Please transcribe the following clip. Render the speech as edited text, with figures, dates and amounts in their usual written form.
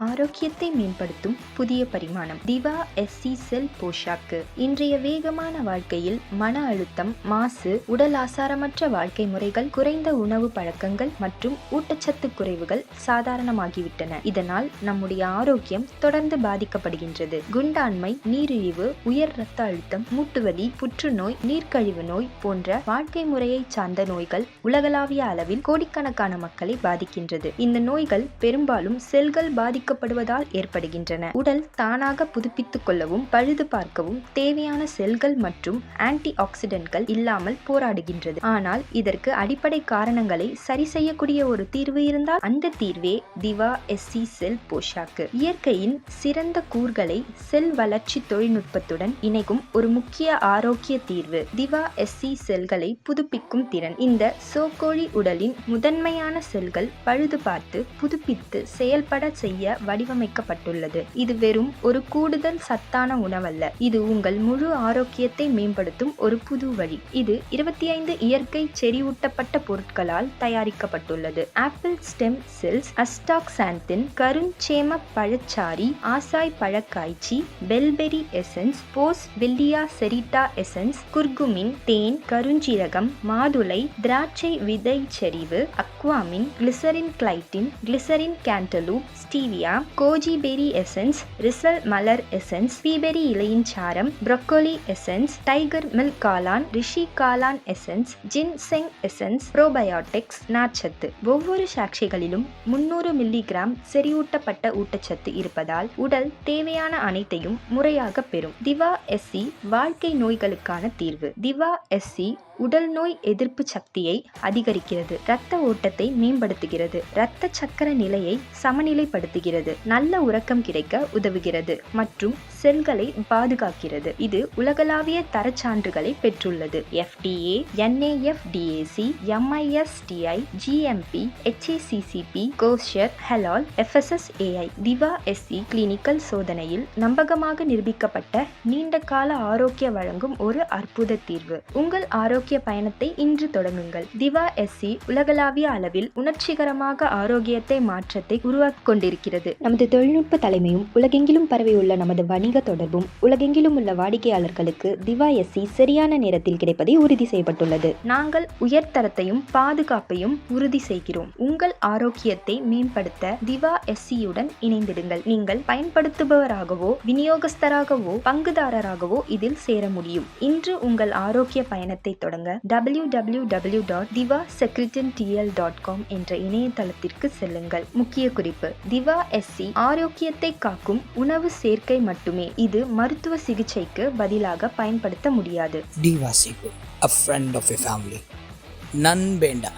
ஆரோக்கியத்தை மேம்படுத்தும் புதிய பரிமாணம். திவா SC செல் போஷாக்கு. இன்றைய வேகமான வாழ்க்கையில் மன அழுத்தம், மாசு, உடல் ஆசாரமற்ற வாழ்க்கை முறைகள், குறைந்த உணவு பழக்கங்கள் மற்றும் ஊட்டச்சத்து குறைவுகள் சாதாரணமாகிவிட்டன. இதனால் நம்முடைய ஆரோக்கியம் தொடர்ந்து பாதிக்கப்படுகின்றது. குண்டாண்மை, நீரிழிவு, உயர் இரத்த அழுத்தம், மூட்டுவலி, புற்றுநோய், நீர்க்கழிவு நோய் போன்ற வாழ்க்கை முறையை சார்ந்த நோய்கள் உலகளாவிய அளவில் கோடிக்கணக்கான மக்களை பாதிக்கின்றது. இந்த நோய்கள் பெரும்பாலும் செல்கள் பாதிக்கப்படுவதால் ஏற்படுகின்றன. உடல் தானாக புதுப்பித்துக் கொள்ளவும் பழுது பார்க்கவும் தேவையான செல்கள் மற்றும் ஆன்டி ஆக்சிடென்ட்கள் இல்லாமல் போராடுகின்றது. ஆனால் இதற்கு அடிப்படை காரணங்களை சரி செய்யக்கூடிய ஒரு தீர்வு இருந்தால் அந்த தீர்வே திவா SC செல் போஷாக்கு. இயற்கையின் சிறந்த கூறுகளை செல் வளர்ச்சி தொழில்நுட்பத்துடன் இணைக்கும் ஒரு முக்கிய ஆரோக்கிய தீர்வு திவா SC செல்களை புதுப்பிக்கும் திறன். இந்த சோக்கோழி உடலின் முதன்மையான செல்கள் பழுது பார்த்து புதுப்பித்து செயல்பட செய்ய வடிவமைக்கப்பட்டுள்ளது. இது வெறும் ஒரு கூடுதல் சத்தான உணவல்ல, இது உங்கள் முழு ஆரோக்கியத்தை மேம்படுத்தும் ஒரு புது வழி. இது 25 இயற்கை செறிவூட்டப்பட்ட பொருட்களால் தயாரிக்கப்பட்டுள்ளது. ஆப்பிள் ஸ்டெம் செல்ஸ், அஸ்டாக்சாந்தின், கருஞ்சேம பழச்சாரி, ஆசாய் பழக்காய்ச்சி, bilberry essence, boswellia serrata essence, curcumin, தேன், கருஞ்சீரகம், மாதுளை, திராட்சை விதை செறிவு, அக்வாமின், கிளிசரின் கிளைட்டின், glycerin cantaloupe, stevia, goji berry essence, ரிசல் மலர் எசன்ஸ், பீபெரி இலையின் சாரம், ப்ரோக்கோலி எசன்ஸ், டைகர் மில்க் காளான், ரிஷி காளான் எசன்ஸ், ஜின்செங் எசன்ஸ், ப்ரோபயோட்டிக்ஸ், நார்ச்சத்து. ஒவ்வொரு சாட்சிகளிலும் 300 மில்லிகிராம் செறிவூட்டப்பட்ட ஊட்டச்சத்து இருப்பதால் உடல் தேவையான அனைத்தையும் முறையாக பெறும். திவா SC வாழ்க்கை நோய்களுக்கான தீர்வு. திவா SC உடல் நோய் எதிர்ப்பு சக்தியை அதிகரிக்கிறது, இரத்த ஓட்டத்தை மேம்படுத்துகிறது, இரத்த சக்கர நிலையை சமநிலைப்படுத்துகிறது, நல்ல உறக்கம் கிடைக்க உதவுகிறது மற்றும் செல்களை பாதுகாக்கிறது. இது உலகளாவிய தரச்சான்றுகளை பெற்றுள்ளது. FDA, NAFDAC, MISTI, GMP, HACCP, kosher, ஹலால், FSSAI. திவா SC கிளினிக்கல் சோதனையில் நம்பகமாக நிரூபிக்கப்பட்ட நீண்ட கால ஆரோக்கிய வழங்கும் ஒரு அற்புத தீர்வு. உங்கள் ஆரோக்கிய பயணத்தை இன்று தொடங்குங்கள். திவா SC உலகளாவிய அளவில் உணர்ச்சிகரமாக ஆரோக்கியத்தை மாற்றத்தை உருவாக்கி கொண்டிருக்கிறது. நமது தொழில்நுட்ப தலைமையும் உலகெங்கிலும் பரவியுள்ள நமது வணிக தொடர்பும் உலகெங்கிலும் உள்ள வாடிக்கையாளர்களுக்கு திவா SC சரியான நேரத்தில் கிடைப்பதை உறுதி செய்யப்பட்டுள்ளது. நாங்கள் உயர்தரத்தையும் பாதுகாப்பையும் உறுதி செய்கிறோம். உங்கள் ஆரோக்கியத்தை மேம்படுத்த திவா SCயுடன் இணைந்திடுங்கள். நீங்கள் பயன்படுத்துபவராகவோ விநியோகஸ்தராகவோ பங்குதாரராகவோ இதில் சேர முடியும். இன்று உங்கள் ஆரோக்கிய பயணத்தை தொடங்க www.divasecretantl.com என்ற இணையதளத்திற்கு செல்லுங்கள். முக்கிய குறிப்பு: திவா SC ஆரோக்கியத்தை காக்கும் உணவு சேர்க்கை மட்டுமே. இது மருத்துவ சிகிச்சைக்கு பதிலாக பயன்படுத்த முடியாது. Diva Secret, a friend of your family. நண்பேண்டா.